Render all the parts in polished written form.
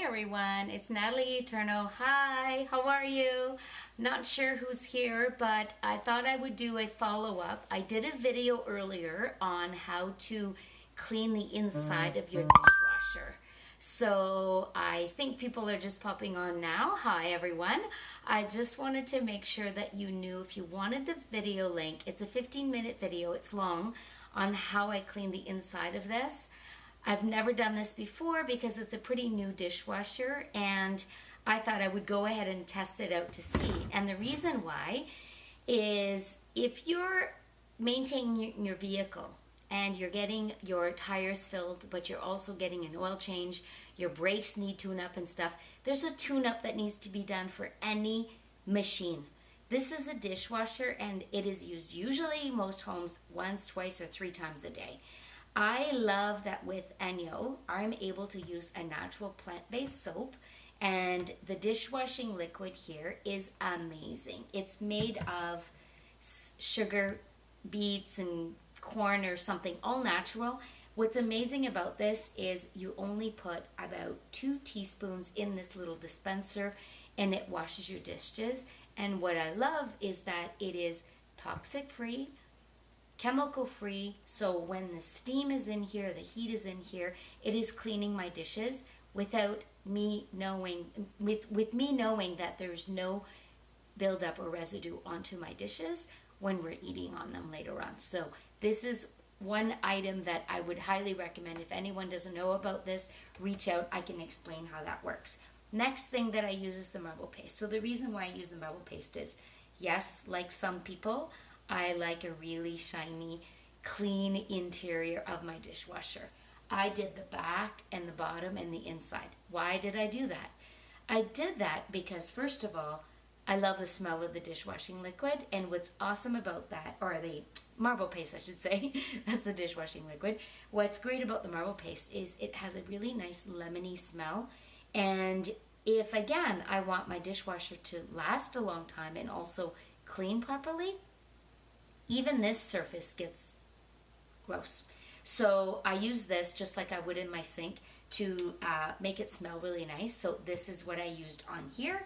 everyone, it's Natalie Eterno. Hi, how are you? Not sure who's here, but I thought I would do a follow-up. I did a video earlier on how to clean the inside of your dishwasher. So I think people are just popping on now. Hi everyone. I just wanted to make sure that you knew if you wanted the video link, it's a 15-minute video, it's long, on how I clean the inside of this. I've never done this before because it's a pretty new dishwasher, and I thought I would go ahead and test it out to see. And the reason why is if you're maintaining your vehicle and you're getting your tires filled, but you're also getting an oil change, your brakes need tune-up and stuff, there's a tune-up that needs to be done for any machine. This is a dishwasher, and it is used usually most homes once, twice, or 3 times a day. I love that with ENJO, I'm able to use a natural plant-based soap, and the dishwashing liquid here is amazing. It's made of sugar beets and corn or something, all natural. What's amazing about this is you only put about 2 teaspoons in this little dispenser and it washes your dishes. And what I love is that it is toxic free, chemical free, so when the steam is in here, the heat is in here, it is cleaning my dishes without me knowing, with me knowing that there's no buildup or residue onto my dishes when we're eating on them later on. So this is one item that I would highly recommend. If anyone doesn't know about this, reach out, I can explain how that works. Next thing that I use is the marble paste. So the reason why I use the marble paste is, yes, like some people, I like a really shiny, clean interior of my dishwasher. I did the back and the bottom and the inside. Why did I do that? I did that because, first of all, I love the smell of the dishwashing liquid, and what's awesome about that, or the marble paste I should say, that's the dishwashing liquid. What's great about the marble paste is it has a really nice lemony smell, and if, again, I want my dishwasher to last a long time and also clean properly, even this surface gets gross. So I use this just like I would in my sink to make it smell really nice. So this is what I used on here.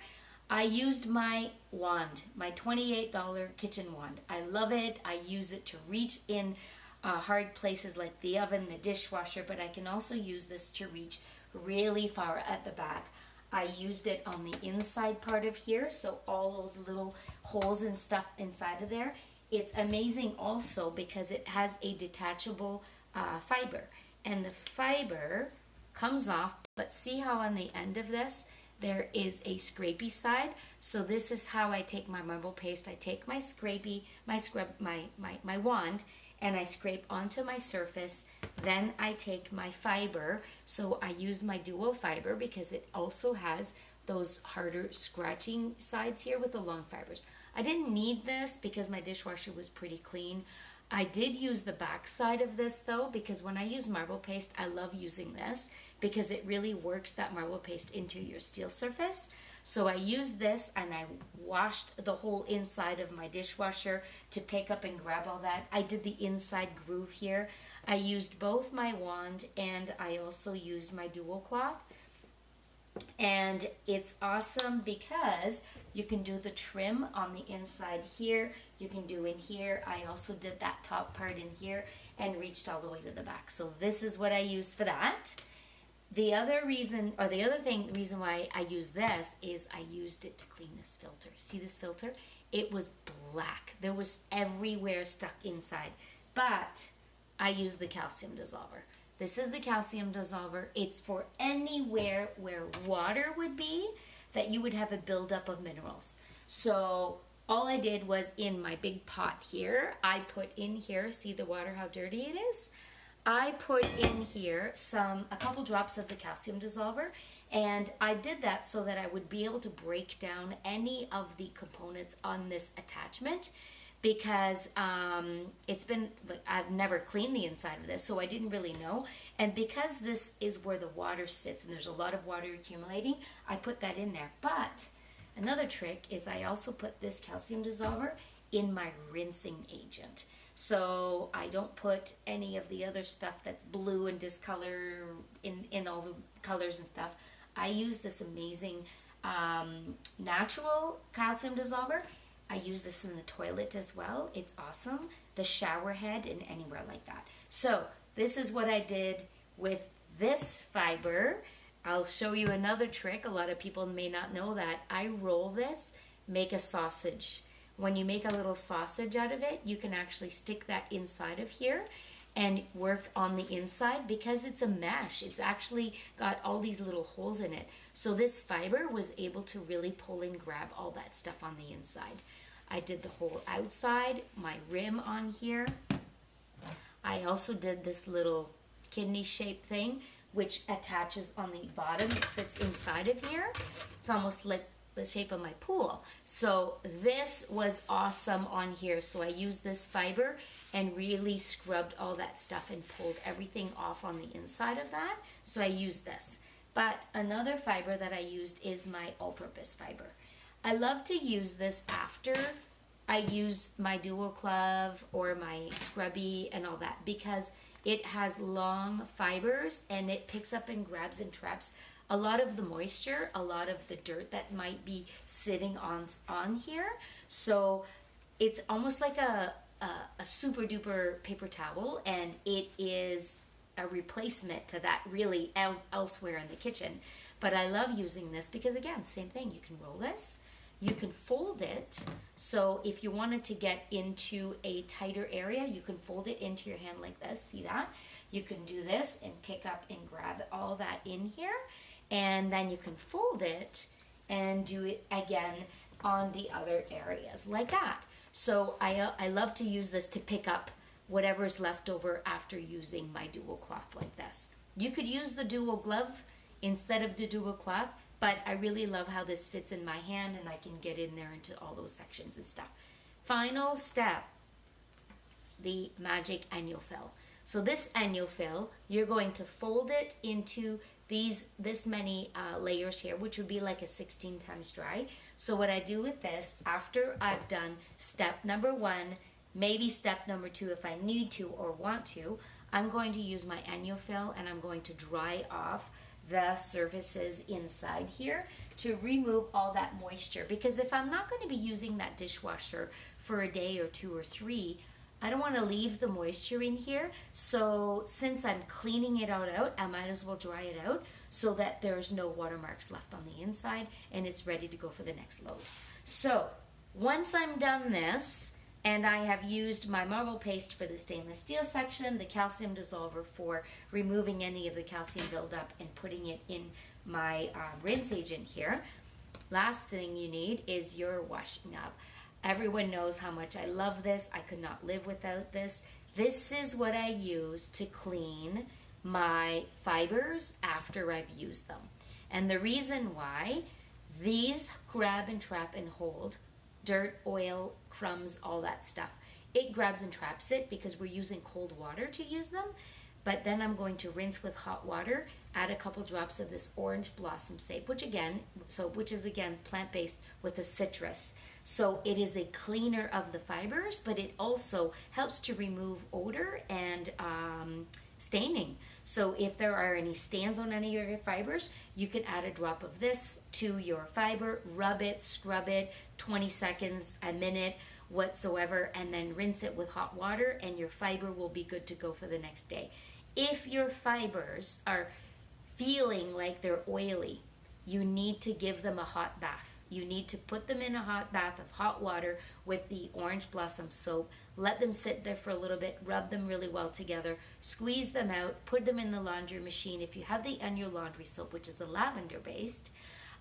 I used my wand, my $28 kitchen wand. I love it. I use it to reach in hard places like the oven, the dishwasher, but I can also use this to reach really far at the back. I used it on the inside part of here, so all those little holes and stuff inside of there. It's amazing also because it has a detachable fiber, and the fiber comes off, but see how on the end of this there is a scrapey side. So this is how I take my marble paste. I take my my wand, and I scrape onto my surface. Then I take my fiber. So I use my duo fiber because it also has those harder scratching sides here with the long fibers. I didn't need this because my dishwasher was pretty clean. I did use the back side of this though, because when I use marble paste, I love using this because it really works that marble paste into your steel surface. So I used this and I washed the whole inside of my dishwasher to pick up and grab all that. I did the inside groove here. I used both my wand and I also used my dual cloth. And it's awesome because you can do the trim on the inside here, you can do in here. I also did that top part in here and reached all the way to the back. So this is what I used for that. The other reason, or the reason why I use this is I used it to clean this filter. See this filter? It was black. There was everywhere stuck inside. But I used the calcium dissolver. This is the calcium dissolver. It's for anywhere where water would be that you would have a buildup of minerals. So all I did was in my big pot here, I put in here, see the water, how dirty it is? I put in here a couple drops of the calcium dissolver, and I did that so that I would be able to break down any of the components on this attachment, because I've never cleaned the inside of this, so I didn't really know. And because this is where the water sits and there's a lot of water accumulating, I put that in there. But another trick is I also put this calcium dissolver in my rinsing agent. So I don't put any of the other stuff that's blue and discolor in all the colors and stuff. I use this amazing natural calcium dissolver. I use this in the toilet as well. It's awesome. The shower head and anywhere like that. So this is what I did with this fiber. I'll show you another trick. A lot of people may not know that. I roll this, make a sausage. When you make a little sausage out of it, you can actually stick that inside of here and work on the inside because it's a mesh. It's actually got all these little holes in it. So this fiber was able to really pull and grab all that stuff on the inside. I did the whole outside, my rim on here. I also did this little kidney shaped thing which attaches on the bottom. It sits inside of here. It's almost like the shape of my pool. So this was awesome on here. So I used this fiber and really scrubbed all that stuff and pulled everything off on the inside of that. So I used this. But another fiber that I used is my all-purpose fiber. I love to use this after I use my dual glove or my scrubby and all that because it has long fibers and it picks up and grabs and traps a lot of the moisture, a lot of the dirt that might be sitting on here. So it's almost like a super duper paper towel, and it is a replacement to that really elsewhere in the kitchen. But I love using this because, again, same thing. You can roll this, you can fold it. So if you wanted to get into a tighter area, you can fold it into your hand like this. See that? You can do this and pick up and grab all that in here. And then you can fold it and do it again on the other areas like that. So I love to use this to pick up whatever's left over after using my dual cloth like this. You could use the dual glove instead of the dual cloth, but I really love how this fits in my hand and I can get in there into all those sections and stuff. Final step, the magic ENJO fill. So this ENJO fill, you're going to fold it into this many layers here, which would be like a 16 times dry. So what I do with this, after I've done step number 1, maybe step number 2 if I need to or want to, I'm going to use my ENJO fill and I'm going to dry off the surfaces inside here to remove all that moisture. Because if I'm not going to be using that dishwasher for a day or 2 or 3, I don't want to leave the moisture in here. So since I'm cleaning it all out, I might as well dry it out so that there's no watermarks left on the inside and it's ready to go for the next load. So once I'm done this, and I have used my marble paste for the stainless steel section, the calcium dissolver for removing any of the calcium buildup and putting it in my rinse agent here, last thing you need is your washing up. Everyone knows how much I love this. I could not live without this. This is what I use to clean my fibers after I've used them. And the reason why, these grab and trap and hold dirt, oil, crumbs, all that stuff. It grabs and traps it because we're using cold water to use them. But then I'm going to rinse with hot water, add a couple drops of this orange blossom soap, which is again plant-based with a citrus. So it is a cleaner of the fibers, but it also helps to remove odor and staining. So if there are any stains on any of your fibers, you can add a drop of this to your fiber, rub it, scrub it, 20 seconds, a minute, whatsoever, and then rinse it with hot water and your fiber will be good to go for the next day. If your fibers are feeling like they're oily, you need to give them a hot bath. You need to put them in a hot bath of hot water with the orange blossom soap. Let them sit there for a little bit, rub them really well together, squeeze them out, put them in the laundry machine. If you have the ENJO laundry soap, which is a lavender based,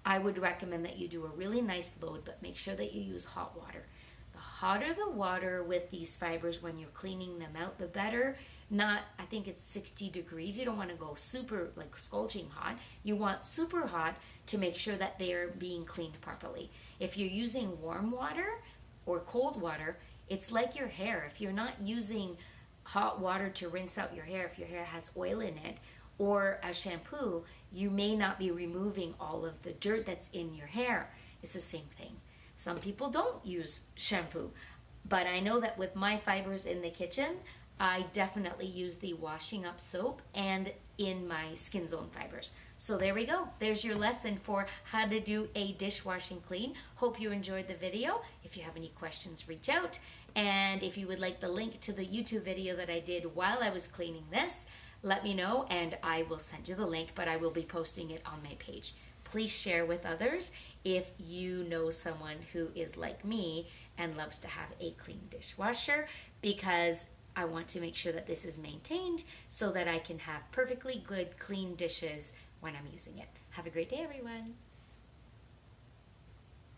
I would recommend that you do a really nice load, but make sure that you use hot water. The hotter the water with these fibers when you're cleaning them out, the better. Not, I think it's 60 degrees. You don't want to go super like scorching hot. You want super hot to make sure that they are being cleaned properly. If you're using warm water or cold water, it's like your hair. If you're not using hot water to rinse out your hair, if your hair has oil in it, or a shampoo, you may not be removing all of the dirt that's in your hair. It's the same thing. Some people don't use shampoo, but I know that with my fibers in the kitchen, I definitely use the washing up soap and in my Skin Zone fibers. So there we go. There's your lesson for how to do a dishwashing clean. Hope you enjoyed the video. If you have any questions, reach out. And if you would like the link to the YouTube video that I did while I was cleaning this, let me know and I will send you the link, but I will be posting it on my page. Please share with others if you know someone who is like me and loves to have a clean dishwasher, because I want to make sure that this is maintained so that I can have perfectly good, clean dishes when I'm using it. Have a great day, everyone.